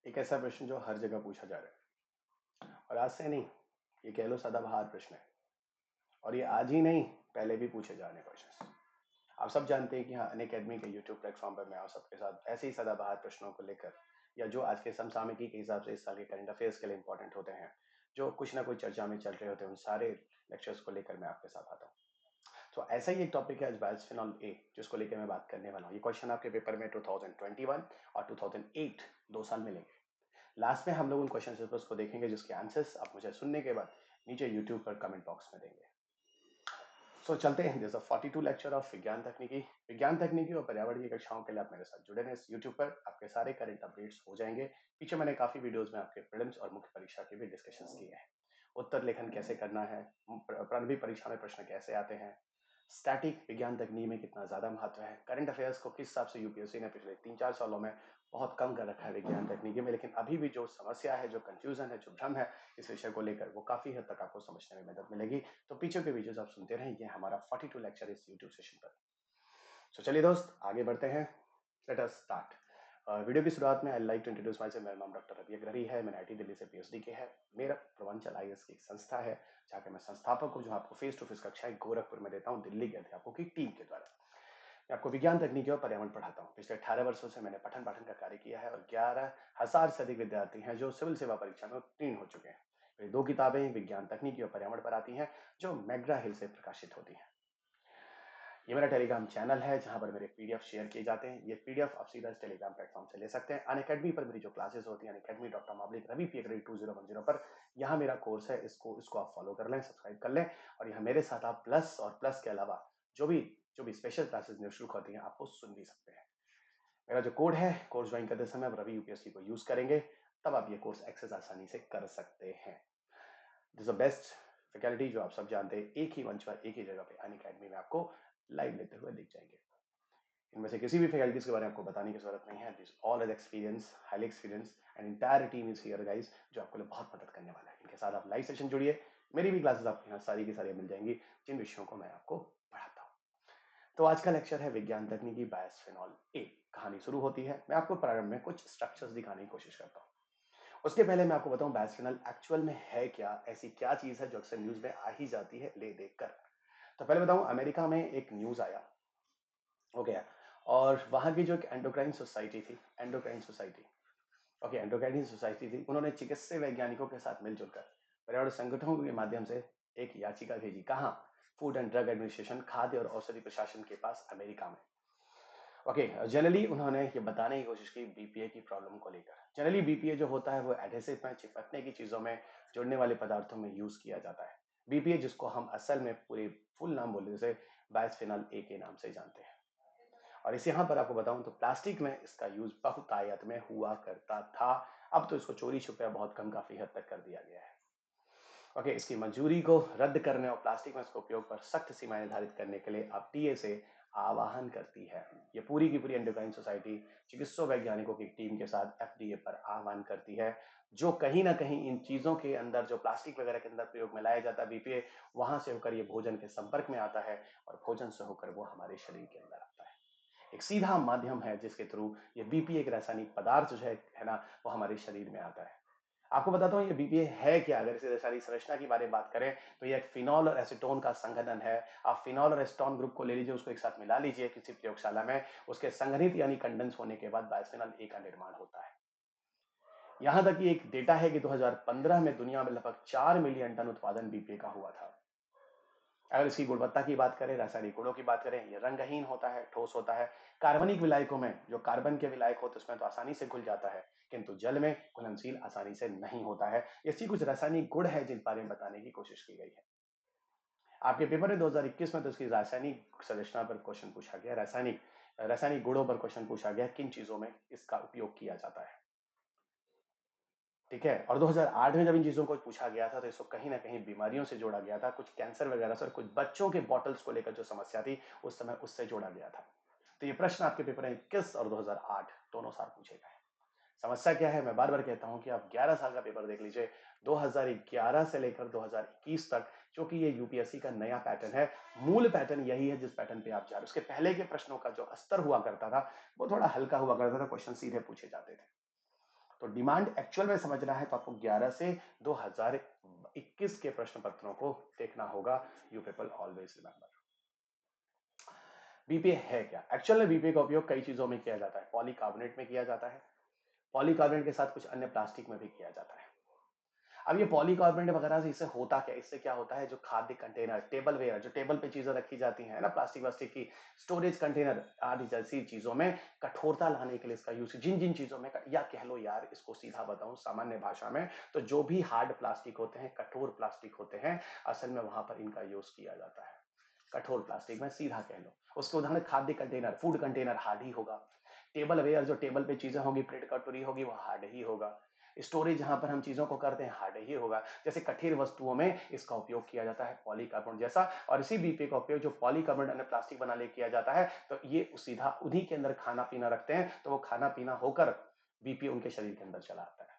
एक ऐसा प्रश्न जो हर जगह पूछा जा रहा है और आज से नहीं, ये कह लो सदाबहार प्रश्न है। और ये आज ही नहीं, पहले भी पूछे जा रहे क्वेश्चन। आप सब जानते हैं कि हाँ, अनअकैडमी के यूट्यूब प्लेटफॉर्म पर मैं आप सबके साथ ऐसे ही सदाबहार प्रश्नों को लेकर या जो आज के समसामयिकी के हिसाब से इस साल के करंट अफेयर्स के लिए इंपॉर्टेंट होते हैं, जो कुछ ना कुछ चर्चा में चल रहे होते हैं, उन सारे लेक्चर्स को लेकर मैं आपके साथ आता हूँ। तो ऐसा ही एक टॉपिक है आज बायोस्फिनॉल ए, जिसको लेकर मैं बात करने वाला हूँ। ये क्वेश्चन आपके पेपर में 2021 और 2008 2 साल मिलेंगे। लास्ट में हम लोग उन क्वेश्चन पेपर्स को देखेंगे जिसके आंसर्स आप मुझे सुनने के बाद नीचे यूट्यूब पर कमेंट बॉक्स में देंगे। सो चलते हैं। दिस 42 लेक्चर ऑफ विज्ञान तकनीकी और पर्यावरण की कक्षाओं के लिए आप मेरे साथ जुड़े हैं। इस यूट्यूब पर आपके सारे करंट अपडेट्स हो जाएंगे। पीछे मैंने काफी वीडियोस में आपके प्रीलिम्स और मुख्य परीक्षा के भी डिस्कशंस किए हैं। उत्तर लेखन कैसे करना है, प्रारंभिक परीक्षा में प्रश्न कैसे आते हैं, स्टैटिक विज्ञान तकनीक में कितना ज्यादा महत्व है, करंट अफेयर्स को किस हिसाब से यूपीएससी ने पिछले 3-4 सालों में बहुत कम कर रखा है विज्ञान तकनीकी में, लेकिन अभी भी जो समस्या है, जो कंफ्यूजन है, जो भ्रम है इस विषय को लेकर, वो काफी हद तक आपको समझने में मदद मिलेगी। तो पीछे के वीडियोस आप सुनते रहें। ये हमारा 42 लेक्चर इस यूट्यूब सेशन पर। तो चलिए दोस्त, आगे बढ़ते हैं। Let us start. वीडियो की शुरुआत में I like to introduce myself. मेरा नाम डॉक्टर रवि अग्रही है। मैंने आईटी दिल्ली से पीएचडी किया है। मेरा पूर्वांचल आईएएस की एक संस्था है जहाँ के मैं संस्थापक हूँ, जो आपको फेस टू फेस कक्षाएं गोरखपुर में देता हूँ दिल्ली के अध्यापकों की टीम के द्वारा। मैं आपको विज्ञान तकनीकी और पर्यावरण पढ़ाता हूँ। पिछले 18 वर्षों से मैंने पठन पाठन का कार्य किया है और 11,000 से अधिक विद्यार्थी हैं जो सिविल सेवा परीक्षा में उत्तीर्ण हो चुके हैं। मेरी 2 किताबें विज्ञान तकनीकी और पर्यावरण पर आती हैं, जो मैग्रा हिल से प्रकाशित होती हैं। ये मेरा टेलीग्राम चैनल है जहां पर मेरे पीडीएफ शेयर किए जाते हैं। ये पीडीएफ आप सीधा इस टेलीग्राम प्लेटफॉर्म से ले सकते हैं। अनअकैडमी पर मेरी जो क्लासेस होती हैं, unacademy.com/ravi2010 पर, यहाँ मेरा कोर्स है। इसको आप फॉलो कर लें, सब्सक्राइब कर लें। और यहाँ मेरे साथ आप प्लस और प्लस के अलावा जो भी स्पेशल क्लासेस निःशुल्क होती हैं, आपको सुन भी सकते हैं। मेरा जो कोड है, कोर्स ज्वाइन करते समय आप रवि यूपीएससी को यूज करेंगे, तब आप ये कोर्स एक्सेस आसानी से कर सकते हैं। दिस द बेस्ट फैकल्टी, जो आप सब जानते हैं, एक ही मंच पर एक ही जगह पे अनअकैडमी में आपको लाइव लेते हुए दिख जाएंगे। इनमें से किसी भी फैकल्टीज के बारे में आपको बताने की जरूरत नहीं है। This all is experience, highly experience and entire team is here guys, जो आपको लिए बहुत मदद करने वाला है। इनके साथ आप लाइव सेशन जुड़िए। मेरी भी क्लासेस आपको यहाँ सारी की सारी मिल जाएंगी, जिन विषयों को मैं आपको पढ़ाता हूँ। तो आज का लेक्चर है विज्ञान तकनीकी बायोस्फेनॉल ए। कहानी शुरू होती है। मैं आपको प्रारंभ में कुछ स्ट्रक्चर्स दिखाने की कोशिश करता हूँ। उसके पहले मैं आपको बताऊं बायोस्फेनॉल एक्चुअल में है क्या, ऐसी क्या चीज है जो अक्सर न्यूज में आ ही जाती है ले देख कर। तो पहले बताऊं, अमेरिका में एक न्यूज आया, हो गया, और वहां की जो एक एंडोक्राइन सोसाइटी थी, एंडोक्राइन सोसाइटी थी, उन्होंने चिकित्सीय वैज्ञानिकों के साथ मिलजुल कर पर्यावरण संगठनों के माध्यम से एक याचिका भेजी। कहाँ? फूड एंड ड्रग एडमिनिस्ट्रेशन, खाद्य और औषधि प्रशासन के पास, अमेरिका में। जनरली उन्होंने ये बताने की कोशिश की बीपीए की प्रॉब्लम को लेकर। जनरली बीपीए जो होता है वो एडहेसिव में, चिपकने की चीजों में, जुड़ने वाले पदार्थों में यूज किया जाता है। बीपीए, जिसको हम असल में पूरे फुल नाम बोलते हैं, बायोस्फेनॉल ए के नाम से जानते हैं। और इस यहाँ पर आपको बताऊं तो प्लास्टिक में इसका यूज बहुतायत में हुआ करता था। अब तो इसको चोरी छुपे बहुत कम, काफी हद तक कर दिया गया है। इसकी मंजूरी को रद्द करने और प्लास्टिक में इसके उपयोग पर सख्त सीमाएं निर्धारित करने के लिए अब टीए से आह्वान करती है। ये पूरी की पूरी एंडोक्राइन सोसाइटी चिकित्सा वैज्ञानिकों की टीम के साथ एफडीए पर आह्वान करती है, जो कहीं ना कहीं इन चीजों के अंदर, जो प्लास्टिक वगैरह के अंदर प्रयोग में लाया जाता है बीपीए, वहां से होकर ये भोजन के संपर्क में आता है और भोजन से होकर वो हमारे शरीर के अंदर आता है। एक सीधा माध्यम है जिसके थ्रू ये बीपीए, एक रासायनिक पदार्थ जो है ना, वो हमारे शरीर में आता है। आपको बताता हूँ ये बीपीए है क्या। अगर इसे सारी संरचना की बारे में बात करें तो ये एक फिनॉल और एसीटोन का संघनन है। आप फिनॉल और एसीटोन ग्रुप को ले लीजिए, उसको एक साथ मिला लीजिए किसी प्रयोगशाला में, उसके संघनित यानी कंडेंस होने के बाद बायोस्फेनॉल ए का निर्माण होता है। यहां तक कि एक डेटा है कि 2015 में दुनिया में लगभग 4 मिलियन टन उत्पादन बीपीए का हुआ था। अगर इसकी गुणवत्ता की बात करें, रासायनिक गुणों की बात करें, ये रंगहीन होता है, ठोस होता है। कार्बनिक विलायकों में, जो कार्बन के विलायक होते हैं उसमें तो आसानी से घुल जाता है, किंतु जल में घुलनशील आसानी से नहीं होता है। ऐसी कुछ रासायनिक गुण है जिन बारे में बताने की कोशिश की गई है। आपके पेपर में 2021 में तो इसकी रासायनिक संरचना पर क्वेश्चन पूछा गया, रासायनिक रासायनिक गुणों पर क्वेश्चन पूछा गया, किन चीजों में इसका उपयोग किया जाता है। ठीक है। और 2008 में जब इन चीजों को पूछा गया था तो इसको कहीं ना कहीं बीमारियों से जोड़ा गया था, कुछ कैंसर वगैरह से, और कुछ बच्चों के बॉटल्स को लेकर जो समस्या थी उस समय उससे जोड़ा गया था। तो ये प्रश्न आपके पेपर में 21 और 2008 दोनों साल पूछे गए। समस्या क्या है, मैं बार बार कहता हूं कि आप 11 साल का पेपर देख लीजिए, 2011 से लेकर 2021 तक, जो कि ये यूपीएससी का नया पैटर्न है। मूल पैटर्न यही है जिस पैटर्न पे आप जा रहे हो। उसके पहले के प्रश्नों का जो स्तर हुआ करता था वो थोड़ा हल्का हुआ करता था, क्वेश्चन सीधे पूछे जाते थे। तो डिमांड एक्चुअल में समझना है तो आपको 11 से 2021 के प्रश्न पत्रों को देखना होगा। You people always remember. BPA है क्या? एक्चुअल में बीपीए का उपयोग कई चीजों में किया जाता है। पॉलीकार्बोनेट में किया जाता है, पॉलीकार्बोनेट के साथ कुछ अन्य प्लास्टिक में भी किया जाता है। अब ये पॉलीकार्बोनेट वगैरह से इससे होता क्या? इससे क्या होता है, जो खाद्य कंटेनर, टेबल वेयर, जो टेबल पे चीजें रखी जाती हैं ना, प्लास्टिक वास्टिक की, स्टोरेज कंटेनर आदि जैसी चीजों में कठोरता लाने के लिए इसका यूज, जिन जिन चीजों में, या कह लो यार, इसको सीधा बताऊं सामान्य भाषा में, तो जो भी हार्ड प्लास्टिक होते हैं, कठोर प्लास्टिक होते हैं, असल में वहां पर इनका यूज किया जाता है। कठोर प्लास्टिक में सीधा कह लो, उसके उदाहरण खाद्य कंटेनर, फूड कंटेनर हार्ड ही होगा। टेबल वेयर, जो टेबल पे चीजें होगी, प्लेट कटोरी होगी, वो हार्ड ही होगा। स्टोरेज जहां पर हम चीजों को करते हैं, हार्ड ही होगा। जैसे कठिन वस्तुओं में इसका उपयोग किया जाता है पॉलीकार्बोनेट जैसा, और इसी बीपीए का उपयोग जो पॉलीकार्बोनेट अन्य प्लास्टिक बनाने किया जाता है, तो ये सीधा उन्हीं के अंदर खाना पीना रखते हैं, तो वो खाना पीना होकर बीपीए उनके शरीर के अंदर चला आता है।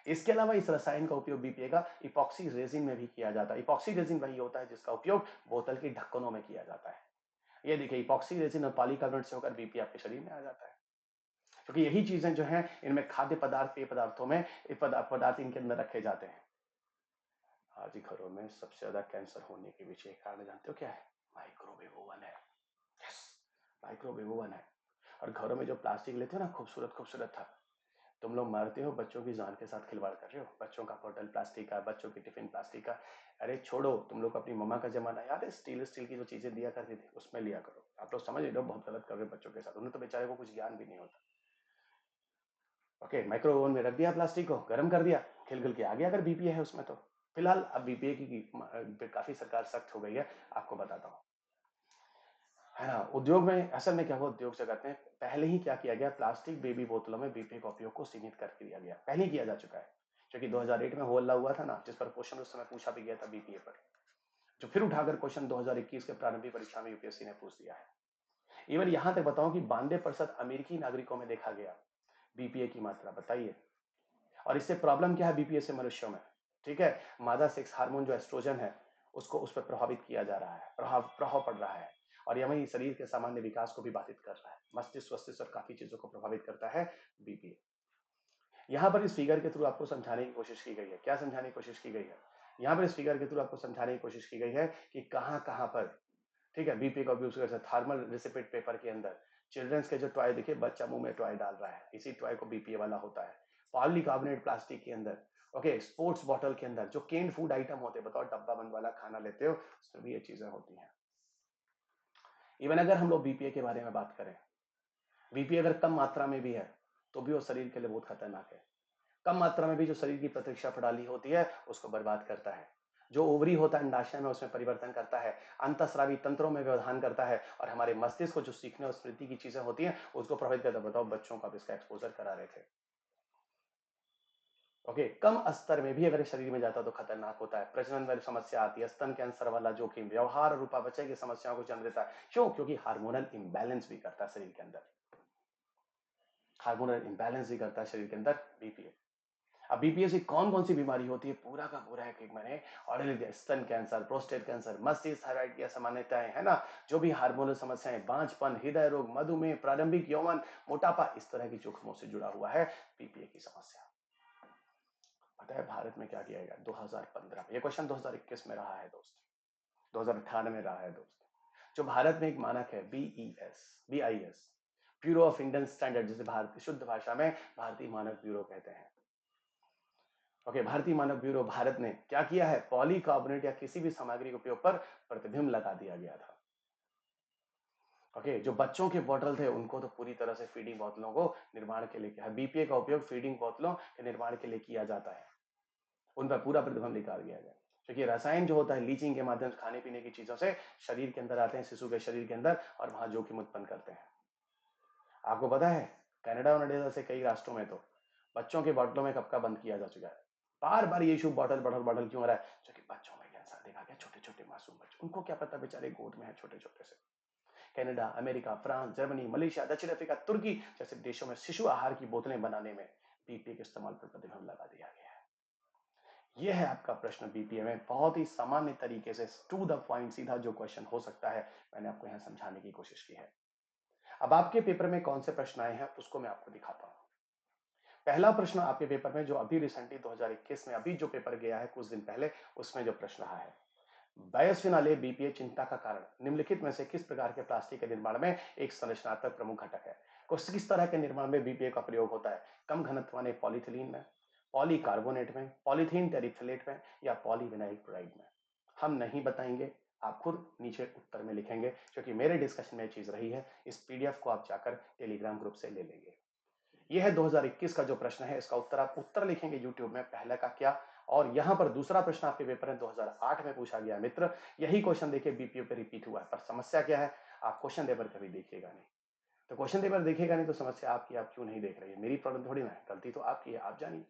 इसके अलावा इस रसायन का उपयोग बीपीए का इपॉक्सी रेजिन में भी किया जाता है। इपॉक्सी रेजिन वही होता है जिसका उपयोग बोतल की ढक्कनों में किया जाता है। ये देखिए, इपॉक्सी रेजिन और पॉलीकार्बोनेट से होकर बीपीए आपके शरीर में आ जाता है, क्योंकि यही चीजें जो हैं, इनमें खाद्य पदार्थ, पेय पदार्थों में पदार्थ इनके अंदर रखे जाते हैं। आज ही घरों में सबसे ज्यादा कैंसर होने के पीछे कारण जानते हो क्या है? माइक्रोवेव ओवन है। यस, माइक्रोवेव ओवन है। और घरों में जो प्लास्टिक लेते हो ना, खूबसूरत खूबसूरत था, तुम लोग मारते हो, बच्चों की जान के साथ खिलवाड़ कर रहे हो। बच्चों का बोतल प्लास्टिक का, बच्चों की टिफिन प्लास्टिक का। अरे छोड़ो, तुम लोग अपनी मम्मा का जमाना याद है? स्टील स्टील की जो चीजें दिया करती थी, उसमें लिया करो। आप लोग समझ रहे हो बहुत गलत कर रहे हो बच्चों के साथ, उन्हें तो बेचारे को कुछ ज्ञान भी नहीं होता। ओके, माइक्रो ओवन में रख दिया प्लास्टिक को, गर्म कर दिया, खिल खिल के आ गया। अगर बीपीए है उसमें तो फिलहाल अब बीपीए की काफी सरकार सख्त हो गई है, आपको बताता हूँ, है ना। उद्योग में असल में क्या हुआ, उद्योग जगत में पहले ही क्या किया गया, प्लास्टिक बेबी बोतलों में बीपीए का उपयोग को सीमित कर दिया गया, पहले ही किया जा चुका है। क्योंकि 2008 में हो हल्ला हुआ था ना, जिस पर क्वेश्चन उस समय पूछा भी गया था बीपीए पर, जो फिर उठाकर क्वेश्चन 2021 के प्रारंभिक परीक्षा में यूपीएससी ने पूछ दिया है। इवन यहां तक बताऊं कि 92% अमेरिकी नागरिकों में देखा गया बीपीए की मात्रा, बताइए। और इससे प्रॉब्लम क्या है बीपीए से मनुष्यों में? ठीक है, मादा सेक्स हार्मोन जो एस्ट्रोजन है, उसको उस पर प्रभावित किया जा रहा है, प्रभाव प्रभाव पड़ रहा है, और यह वही शरीर के सामान्य विकास को भी बाधित कर रहा है, मस्तिष्क वस्तिष्क और काफी चीजों को प्रभावित करता है बीपीए। यहाँ पर इस फिगर के थ्रू आपको समझाने की कोशिश की गई है, क्या समझाने की कोशिश की गई है? यहाँ पर इस फिगर के थ्रू आपको समझाने की कोशिश की गई है कि कहाँ कहाँ पर, ठीक है, बीपीए का उपयोग थर्मल रिसिपेट पेपर के अंदर, चिल्ड्रंस के जो टॉय, देखिए बच्चा मुंह में टॉय डाल रहा है, इसी टॉय को बीपीए वाला होता है। पॉलीकार्बोनेट प्लास्टिक के अंदर, ओके, स्पोर्ट्स बॉटल के अंदर जो केन फूड आइटम होते हैं, बताओ डब्बा बंद वाला खाना लेते हो, उसमें भी ये चीजें होती हैं। इवन अगर हम लोग बीपीए के बारे में बात करें, बीपीए अगर कम मात्रा में भी है तो भी वो शरीर के लिए बहुत खतरनाक है। कम मात्रा में भी जो शरीर की प्रतिरक्षा प्रणाली होती है उसको बर्बाद करता है। जो ओवरी होता है अंडाशय में, उसमें परिवर्तन करता है, अंतःस्रावी तंत्रों में व्यवधान करता है, और हमारे मस्तिष्क को जो सीखने और स्मृति की चीजें होती हैं उसको प्रभावित करता है। बताओ, बच्चों को आप इसका एक्सपोजर करा रहे थे। ओके, कम स्तर में भी अगर शरीर में जाता है तो खतरनाक होता है। प्रजनन वाली समस्या आती है, स्तन कैंसर वाला जोखिम, व्यवहार और उपापचय की समस्याओं को जन्म देता है। क्यों? क्योंकि हार्मोनल इंबैलेंस भी करता है शरीर के अंदर, हार्मोनल इंबैलेंस भी करता है शरीर के अंदर बीपीए। अब बीपीए से कौन कौन सी बीमारी होती है, पूरा का पूरा एक एक मैंने ऑर्डर लिख दिया। स्तन कैंसर, प्रोस्टेट कैंसर, मस्तिष्क थायराइड की असामान्यताएं, है ना, जो भी हार्मोनल समस्याएं, बांझपन, हृदय रोग, मधुमेह, प्रारंभिक यौवन, मोटापा, इस तरह की जोखिमों से जुड़ा हुआ है बीपीए की समस्या। पता है भारत में क्या किया गया 2015 में? ये क्वेश्चन 2021 में रहा है दोस्त, 2018 में रहा है दोस्त। जो भारत में एक मानक है BIS, bureau of Indian standard, जिसे भारतीय शुद्ध भाषा में भारतीय मानक ब्यूरो कहते हैं। ओके, भारतीय मानक ब्यूरो, भारत ने क्या किया है, पॉलीकार्बोनेट या किसी भी सामग्री के उपयोग पर प्रतिबंध लगा दिया गया था। ओके, जो बच्चों के बोतल थे उनको तो पूरी तरह से फीडिंग बोतलों को निर्माण के लिए किया है। बीपीए का उपयोग फीडिंग बोतलों के निर्माण के लिए किया जाता है, उन पर पूरा प्रतिबंध निकाल दिया गया। क्योंकि रसायन जो होता है लीचिंग के माध्यम से खाने पीने की चीजों से शरीर के अंदर आते हैं, शिशु के शरीर के अंदर, और वहां जोखिम उत्पन्न करते हैं। आपको पता है कनाडा और जैसे कई राष्ट्रों में तो बच्चों के बोतलों में कब का बंद किया जा चुका है। बार बार ये इशू बॉटल बॉटल बॉटल क्यों हो रहा है? क्योंकि बच्चों में कैंसर देखा गया, छोटे छोटे मासूम बच्चे, उनको क्या पता बेचारे गोद में है छोटे छोटे से। Canada, America, France, Germany, Malaysia, दक्षिण अफ्रीका, तुर्की जैसे देशों में शिशु आहार की बोतलें बनाने में बीपीए के इस्तेमाल पर प्रतिबंध लगा दिया गया है। यह है आपका प्रश्न बीपीए में, बहुत ही सामान्य तरीके से टू द पॉइंट सीधा जो क्वेश्चन हो सकता है, मैंने आपको यहां समझाने की कोशिश की है। अब आपके पेपर में कौन से प्रश्न आए हैं उसको मैं आपको दिखाता हूं। पहला प्रश्न आपके पेपर में जो अभी रिसेंटली 2021 में अभी जो पेपर गया है कुछ दिन पहले, उसमें जो प्रश्न रहा है, बायोस्फिनॉल ए बीपीए चिंता का कारण निम्नलिखित में से किस प्रकार के प्लास्टिक के निर्माण में एक संरचनात्मक प्रमुख घटक है? किस तरह के निर्माण में बीपीए का प्रयोग होता है? कम घनत्व वाले पॉलीथिलीन में, पॉलीकार्बोनेट में, पॉलीथीन टेरिफ्लेट में या पॉलीविनाइल क्लोराइड में? हम नहीं बताएंगे, आप खुद नीचे उत्तर में लिखेंगे, क्योंकि मेरे डिस्कशन में चीज रही है। इस पीडीएफ को आप जाकर टेलीग्राम ग्रुप से ले लेंगे। यह है 2021 का जो प्रश्न है, इसका उत्तर आप उत्तर लिखेंगे यूट्यूब में, पहले का क्या। और यहां पर दूसरा प्रश्न आपके पेपर में 2008 में पूछा गया मित्र, यही क्वेश्चन देखिए बीपीओ पे रिपीट हुआ है, पर समस्या क्या है, आप क्वेश्चन पेपर कभी देखिएगा नहीं। तो क्वेश्चन पेपर देखेगा नहीं तो समस्या आपकी, आप क्यों नहीं देख रही है, मेरी प्रॉब्लम थोड़ी ना है, गलती तो आपकी है, आप जानिए।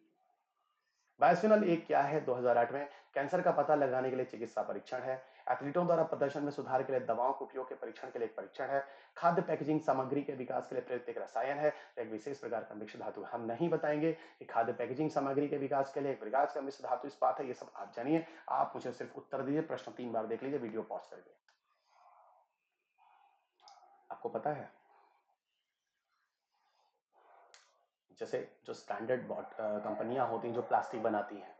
बायोस्फिनॉल एक क्या है 2008 में? कैंसर का पता लगाने के लिए चिकित्सा परीक्षण है, एथलीटों द्वारा प्रदर्शन में सुधार के लिए दवाओं के उपयोग के परीक्षण के लिए एक परीक्षण है, खाद्य पैकेजिंग सामग्री के विकास के लिए प्रयुक्त एक रसायन है, एक विशेष प्रकार का मिश्र धातु। हम नहीं बताएंगे कि खाद्य पैकेजिंग सामग्री के विकास के लिए एक प्रकार का मिश्र धातु इस्पात है, ये सब आप जानिए। आप मुझे सिर्फ उत्तर दीजिए, प्रश्न 3 बार देख लीजिए वीडियो पॉज करके। आपको पता है जैसे जो स्टैंडर्ड कंपनियां होती हैं जो प्लास्टिक बनाती हैं,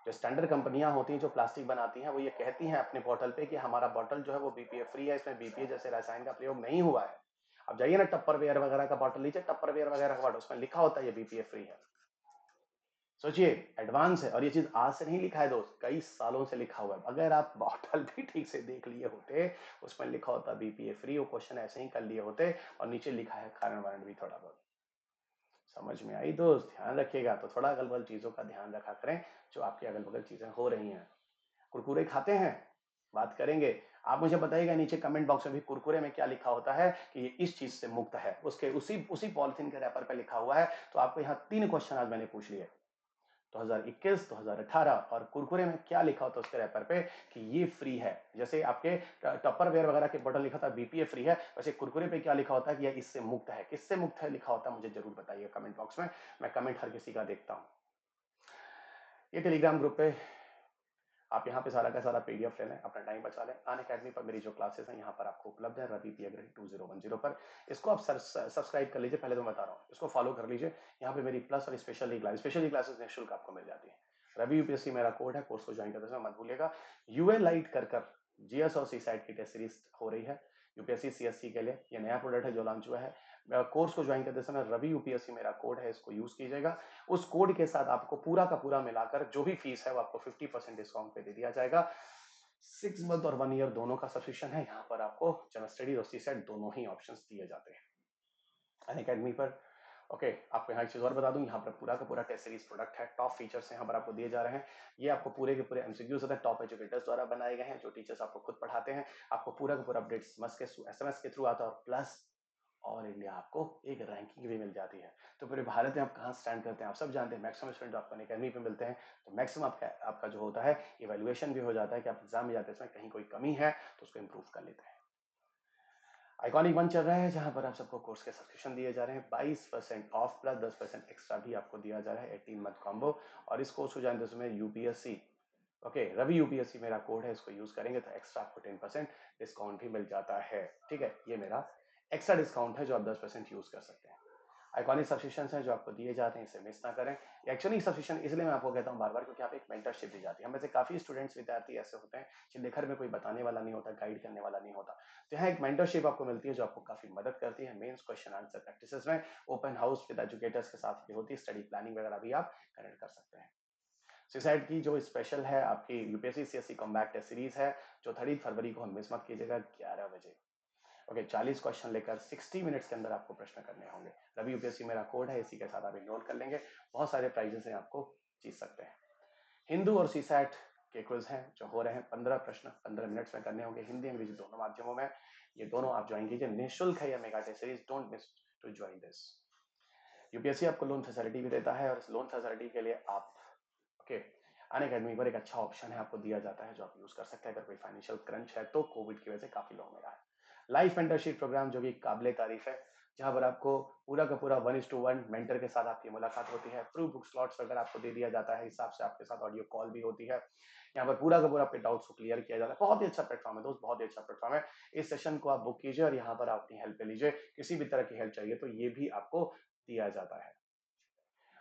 जो स्टैंडर्ड कंपनियां होती हैं जो प्लास्टिक बनाती हैं, वो ये कहती हैं अपने बॉटल पे कि हमारा बॉटल जो है वो बीपीए फ्री है, इसमें बीपीए जैसे रसायन का प्रयोग नहीं हुआ है। अब जाइए ना टप्परवेयर वगैरह का बॉटल लीजिए, टप्परवेयर वगैरह का बॉटल, उसमें लिखा होता है ये बीपीए फ्री है। सोचिए, एडवांस है, और ये चीज आज से नहीं लिखा है दोस्त, कई सालों से लिखा हुआ है। अगर आप बॉटल भी ठीक से देख लिए होते, उसमें लिखा होता बीपीए फ्री, वो क्वेश्चन ऐसे ही कर लिए होते, और नीचे लिखा है कारण वर्ण भी थोड़ा बहुत। समझ में आई दोस्त? ध्यान रखिएगा, तो थोड़ा अगल बगल चीजों का ध्यान रखा करें जो आपके अगल बगल चीजें हो रही हैं। कुरकुरे खाते हैं? बात करेंगे। आप मुझे बताइएगा नीचे कमेंट बॉक्स में भी कुरकुरे में क्या लिखा होता है कि ये इस चीज से मुक्त है, उसके उसी उसी पॉलिथीन के रैपर पे लिखा हुआ है। तो आपको यहाँ 3 क्वेश्चन आज मैंने पूछ लिए, 2021, 2018, और कुरकुरे में क्या लिखा होता है उसके रैपर पे कि ये फ्री है। जैसे आपके टप्परवेयर वगैरह के बॉटल लिखा था बीपीए फ्री है, वैसे कुरकुरे पे क्या लिखा होता है कि यह इससे मुक्त है। किससे मुक्त है लिखा होता है मुझे जरूर बताइएगा कमेंट बॉक्स में, मैं कमेंट हर किसी का देखता हूँ। ये टेलीग्राम ग्रुप पे आप यहाँ पे सारा का सारा पीडीएफ ले लें, अपना टाइम बचा लें। अन अकेडमी पर मेरी जो क्लासेस हैं यहाँ पर आपको उपलब्ध है, रवि पी अग्रही 2010 पर। इसको आप सब्सक्राइब कर लीजिए, पहले तो बता रहा हूँ, इसको फॉलो कर लीजिए। यहाँ पे मेरी प्लस और स्पेशली क्लासेस निःशुल्क आपको मिल जाती है। रवि यूपीएससी मेरा कोड है, कोर्स को ज्वाइन करते समय मत भूलिएगा। यूए लाइट कर जीएस और सी साइड की टेस्ट सीरीज हो रही है यूपीएससी सीएससी के लिए, ये नया प्रोडक्ट है जो लॉन्च हुआ है। कोर्स को ज्वाइन करते समय रवि यूपीएससी मेरा कोड है, इसको यूज कीजिएगा। उस कोड के साथ आपको पूरा का पूरा मिलाकर जो भी फीस है वो आपको 50% डिस्काउंट पे दे दिया जाएगा। 6 मंथ और 1 ईयर दोनों का सब्सक्रिप्शन है। यहाँ पर आपको जनरल स्टडी और सी सेट दोनों ही ऑप्शंस दिए जाते हैं अनअकैडमी पर। ओके, आपको यहाँ एक चीज और बता दूं, यहाँ पर पूरा का पूरा टेस्ट सीरीज प्रोडक्ट है, टॉप फीचर्स यहाँ पर आपको दिए जा रहे हैं। ये आपको पूरे के पूरे एमसीक्यूज होते हैं, टॉप एजुकेटर्स द्वारा बनाए गए हैं, जो टीचर्स आपको खुद पढ़ाते हैं। आपको पूरा का पूरा अपडेट्स एसएमएस के थ्रू आता है, और प्लस ऑल इंडिया आपको एक रैंकिंग भी मिल जाती है। तो पूरे भारत में आप कहाँ स्टैंड करते हैं आप सब जानते हैं। मैक्सिमम स्टूडेंट आपको अनअकैडमी पे मिलते हैं, तो मैक्सिमम आपका जो होता है इवैल्यूएशन भी हो जाता है कि आप एग्जाम में जाते हैं कहीं कोई कमी है तो उसको इंप्रूव कर लेते हैं। आइकॉनिक वन चल रहा है जहां पर आप सबको कोर्स के सब्सक्रिप्शन दिए जा रहे हैं, 22% ऑफ प्लस 10% एक्स्ट्रा भी आपको दिया जा रहा है, 18 मंथ कॉम्बो। और इस कोर्स को जानते समय यूपीएससी, ओके, रवि यूपीएससी मेरा कोड है, इसको यूज करेंगे तो एक्स्ट्रा आपको 10% डिस्काउंट भी मिल जाता है। ठीक है, ये मेरा एक्स्ट्रा डिस्काउंट है जो आप 10% यूज कर सकते हैं। आइकॉनिक सब्सक्रिप्शन हैं जो आपको दिए जाते हैं, इसे मिस ना करें। एक्चुअली सब्सक्रिप्शन इसलिए मैं आपको कहता हूँ बार बार, क्योंकि आप एक मेंटरशिप दी जाती है। हम में से काफी स्टूडेंट्स विद्यार्थी ऐसे होते हैं जिनके घर में कोई बताने वाला नहीं होता, गाइड करने वाला नहीं होता। तो यहाँ एक मेंटरशिप आपको मिलती है जो आपको काफी मदद करती है मेंस क्वेश्चन आंसर प्रैक्टिसेस में। ओपन हाउस विद एजुकेटर्स के साथ भी होती है, स्टडी प्लानिंग वगैरह भी आप कनेक्ट कर सकते हैं। सुसाइड की जो स्पेशल है आपकी UPSC CSC combat test series है, जो 3 फरवरी को हम मिस मत कीजिएगा 11 बजे। ओके, 40 क्वेश्चन लेकर 60 मिनट्स के अंदर आपको प्रश्न करने होंगे। रवि यूपीएससी मेरा कोड है, इसी के साथ आप इनरोल कर लेंगे, बहुत सारे प्राइजेस हैं, आपको जीत सकते हैं। हिंदू और सीसैट के क्विज हैं जो हो रहे हैं, 15 प्रश्न 15 मिनट्स में करने होंगे, हिंदी अंग्रेजी दोनों माध्यमों में। ये दोनों आप ज्वाइन कीजिए, निःशुल्क है यह mega test series, don't miss to join this. UPSC आपको लोन फैसिलिटी भी देता है, और इस लोन फैसिलिटी के लिए आप ओके अनअकैडमी पर एक अच्छा ऑप्शन है आपको दिया जाता है जो आप यूज कर सकते हैं अगर कोई फाइनेंशियल क्रंच है तो। कोविड की वजह से काफी लोग मिला है। लाइफ मेंटरशिप प्रोग्राम जो कि काबिले तारीफ है, जहां पर आपको पूरा का पूरा 1:1 मेंटर के साथ आपकी मुलाकात होती है। प्रूफ बुक स्लॉट्स वगैरह आपको दे दिया जाता है, हिसाब से आपके साथ ऑडियो कॉल भी होती है। यहाँ पर पूरा का पूरा आपके डाउट्स को क्लियर किया जाता है। बहुत ही अच्छा प्लेटफॉर्म है दोस्त, बहुत ही अच्छा प्लेटफॉर्म है। इस सेशन को आप बुक कीजिए और यहाँ पर अपनी हेल्प ले लीजिए, किसी भी तरह की हेल्प चाहिए तो ये भी आपको दिया जाता है।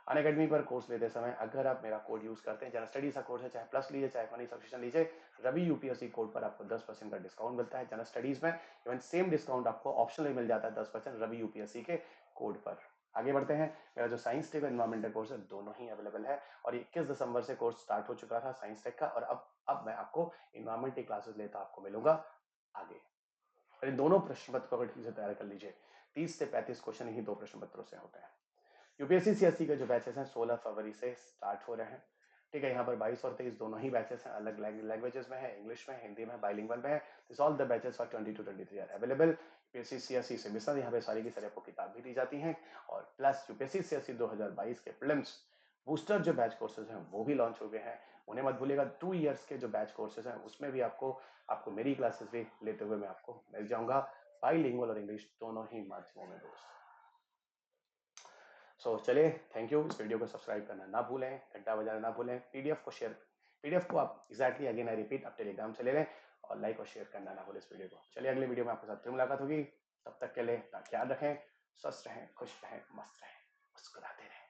अनअकैडमी पर कोर्स लेते समय अगर आप मेरा कोड यूज करते हैं, जनरल स्टडीज का कोर्स है, चाहे प्लस लीजिए चाहे फनी सब्सक्रिप्शन लीजिए, रवि यूपीएससी कोड पर आपको 10% का डिस्काउंट मिलता है जनरल स्टडीज में। इवन सेम डिस्काउंट आपको ऑप्शनल मिल जाता है 10% रवि यूपीएससी के कोड पर। आगे बढ़ते हैं। मेरा जो साइंस टेक और एनवायरमेंटल कोर्स है दोनों ही अवेलेबल है और 21 दिसंबर से कोर्स स्टार्ट हो चुका था साइंस टेक का, और अब मैं आपको एनवायरमेंट की क्लासेस लेता आपको मिलूंगा आगे। और इन दोनों प्रश्न पत्र को अगर ठीक से तैयार कर लीजिए, 30 से 35 क्वेश्चन ही दो प्रश्न पत्रों से होते हैं। यूपीएससी सीएससी के जो बैचेस हैं 16 फरवरी से स्टार्ट हो रहे हैं। ठीक है, यहाँ पर 22 और 23 दोनों ही बैचेस हैं, अलग लैंग्वेजेस में है, इंग्लिश में, हिंदी में, बाइलिंगुअल में है। This all the batches for 22-23 are available. UPSC CSC semester यहाँ पे सारी की सारी आपको किताब भी दी जाती हैं, और प्लस यूपीएससी सीएससी 2022 के प्रीलिम्स बूस्टर जो बैच कोर्सेज हैं वो भी लॉन्च हो गए हैं, उन्हें मत भूलिएगा। 2 इयर्स के जो बैच कोर्सेज हैं उसमें भी आपको मेरी क्लासेस भी लेते हुए मैं आपको मिल जाऊंगा, बाइलिंगुअल और इंग्लिश दोनों ही माध्यमों में दोस्त। सो चलिए, थैंक यू। इस वीडियो को सब्सक्राइब करना ना भूलें, घंटा बजाना ना भूलें, पीडीएफ को आप एग्जैक्टली अगेन आई रिपीट आप टेलीग्राम से ले लें, और लाइक और शेयर करना ना भूलें इस वीडियो को। चलिए अगले वीडियो में आपके साथ फिर मुलाकात होगी, तब तक के लिए ख्याल रखें, स्वस्थ रहें, खुश रहें, मस्त रहें, मुस्कुराते रहें।